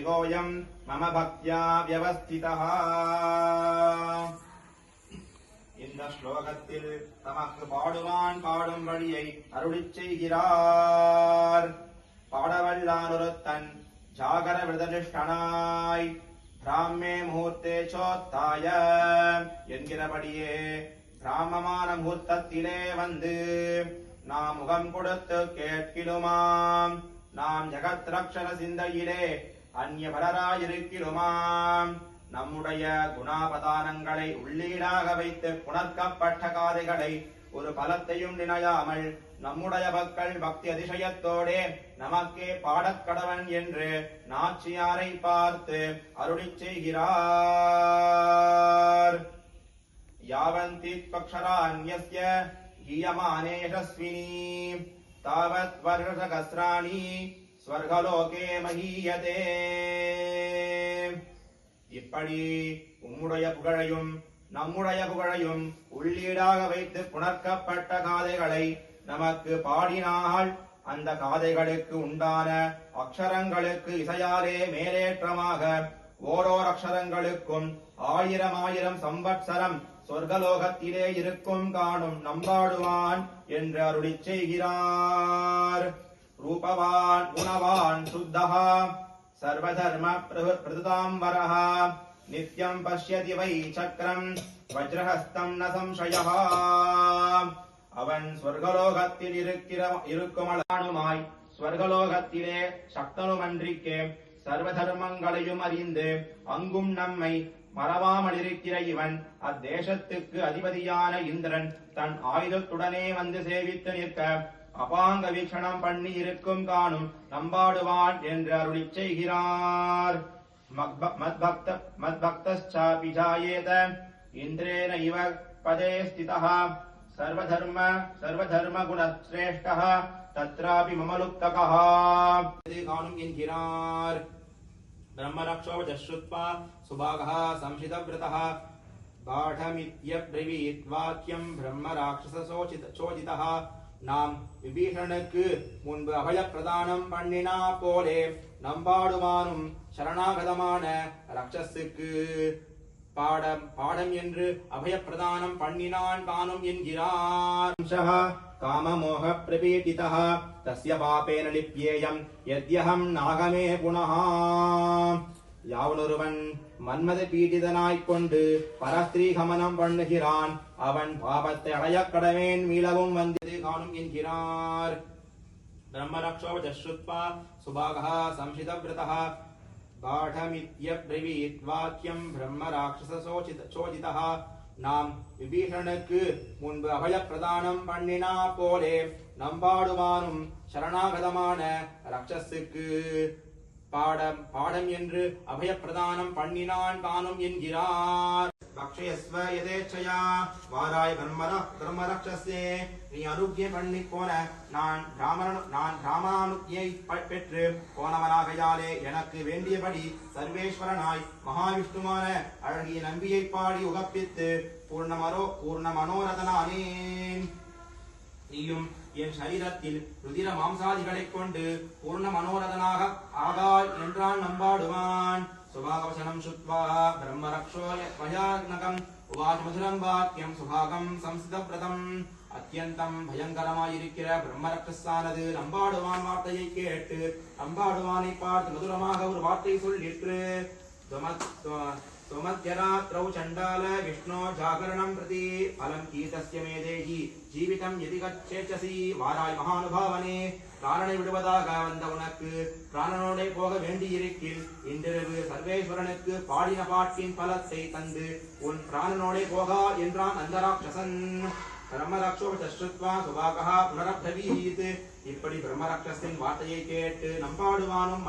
யோயம் மம பக்தியா வியவஸ்திதः. இந்த ஸ்லோகத்தில் தமக்கு பாடுவான் பாடும் வழியை அருளிச் செய்கிறார். பாடவல்லானொருத்தன் ஜாகர விரதனிஷ்டனாய் பிராமே முகூர்த்தே சோத்தாய என்கிறபடியே பிராமமான முகூர்த்தத்திலே வந்து நாம் முகம் கொடுத்து கேட்கிலுமாம். நாம் ஜகத் ரக்ஷண சிந்தையிலே அந்நியபரராயிருக்கிலுமாம். நம்முடைய குணாபதானங்களை உள்ளீடாக வைத்து புணர்க்கப்பட்ட காதைகளை ஒரு பலத்தையும் நினையாமல் நம்முடைய மக்கள் பக்தி அதிசயத்தோடே நமக்கே பாடக்கடவன் என்று நாச்சியாரை பார்த்து அருளிச் செய்கிறார். யாவந்தி பக்ஷராண்யஸ்ய கீயமானே யசஸ்வினி தாவத் வருஷசகஸ்ராணி ஸ்வர்கலோகே மஹீயதே. இப்படி உம்முடைய புகழையும் நம்முடைய புகழையும் உள்ளீடாக வைத்து புணர்க்கப்பட்ட காதைகளை நமக்கு பாடினால் அந்த காதைகளுக்கு உண்டான அக்ஷரங்களுக்கு இசையாலே மேலேற்றமாக ஓரோர் அக்ஷரங்களுக்கும் 1000 சம்பத்சரம் சொர்க்கலோகத்திலே இருக்கும் காணும் நம்பாடுவான் என்று அருளிச் செய்கிறார். ரூபவான் குணவான் சுத்தஹா சர்வதர்ம பிரதுதாம்பரஹ நித்யம் பஷ்யதி வை சக்கரம் வஜ்ரஹஸ்தம் ந சம்சயஹ. அவன் ஸ்வர்கலோகத்தில் இருக்குமளானுமாய் ஸ்வர்கலோகத்திலே சக்தனுமன்றிக்கே சர்வ தர்மங்களையும் அறிந்து அங்கும் நம்மை மறவாமலிருக்கிற இவன் அத்தேசத்துக்கு அதிபதியான இந்திரன் தன் ஆயுதத்துடனே வந்து சேவித்து நிற்க அபாங்க வீக்ஷணம் பண்ணி இருக்கும் காணும் நம்பாடுவான் என்று அருளிச் செய்கிறார். மத்பக்தஸ்சாபி ஜாயேத இந்திரேன இவ பதே ஸ்திதः சர்வதர்ம குணஸ்ரேஷ்டः தத்ராபி மமலுப்தகः காணும் என்கிறார். பிரம்மரக்ஷோவஜஸ்ருத்வா சுபாகः சம்சிதவ்ரதः பாடமித்யப்ரவீத் வாக்கியம் பிரம்மராட்சசோசிதः. நாம் விபீஷணனுக்கு முன்பு அபய பிரதானம் பண்ணினா போலே நம்பாடுவானும் சரணாகதமான ரக்ஷஸுக்கு பாடம் என்று அபய பிரதானம் பண்ணினான் காணும் என்கிறார். காமமோக பிரபீடிதः தஸ்ய பாபேன லிப்யேயம் யத்யஹம் நாகமே புனः. யாவனொருவன் மன்மத பீடிதனாய்க் கொண்டு பரஸ்திரீ கமனம் பண்ணுகிறான் அவன் பாபத்தை அடையக் கடவேன் மீளவும் வந்தது காணும் என்கிறார். பிரம்மரக்ஷோவஜஸ்ருத்வா சுபாகः சம்சிதவ்ரதः பாடமித்யப்ரவீத் வாக்கியம் பிரம்மராட்சசோசிதः. நாம் விபீஷணனுக்கு முன்பு அபய பிரதானம் பண்ணினா போலே நம்பாடுவானும் சரணாகதமான ரக்ஷஸுக்கு பாடம் என்று அபய பிரதானம் பண்ணினான் காணும் என்கிறார். பக்ஷயஸ்வ யதேச்சயா வாராய் பிரம்மரக்ஷஸே. நீ அனுக்ஞை பண்ணி போன நான் ராமானுக்ஞை பெற்று போனவனாகையாலே எனக்கு வேண்டியபடி சர்வேஸ்வரனாய் மகாவிஷ்ணுமான அழகிய நம்பியை பாடி உகப்பித்து பூர்ண மனோரதனானேன். நீயும் என் சரீரத்தில் ருதிர மாம்சாதிகளைக் கொண்டு பூர்ண மனோரதனாக ஆகாய் என்றான் நம்பாடுவான். சுபாகவசனம் சுத்வா பிரம்மரக்ஷோ பயானகம் உவாச மதுரம் வாக்கியம் சுபாகம் சம்சிதவ்ரதம். அத்தியந்தம் பயங்கரமாயிருக்கிற பிரம்மரக்ஷஸானது நம்பாடுவான் வார்த்தையை கேட்டு நம்பாடுவானை பார்த்து மதுரமாக ஒரு வார்த்தை சொல்லிற்று. सोमध्यरात्रौ चण्डाल विष्णो जागरणं प्रति फलं कीतस्य मे देहि जीवितं यदि गच्छेचसि. வாராய் மகானுபாவனே, பிராணனை விடுவதாக வந்த உனக்கு பிராணனோடே போக வேண்டியிருக்கில் இன்றிரவு சர்வேஸ்வரனுக்கு பாடின பாட்டின் பலத்தை தந்து உன் பிராணனோடே போகா என்றான் அந்த ராட்சசன். பிரம்மரக்ஷோவஜஸ்ருத்வா சுபாகः புனரப்ரவீத். இப்படி பிரம்மரக்ஷஸின் வார்த்தையை கேட்டு நம்பாடுவானும்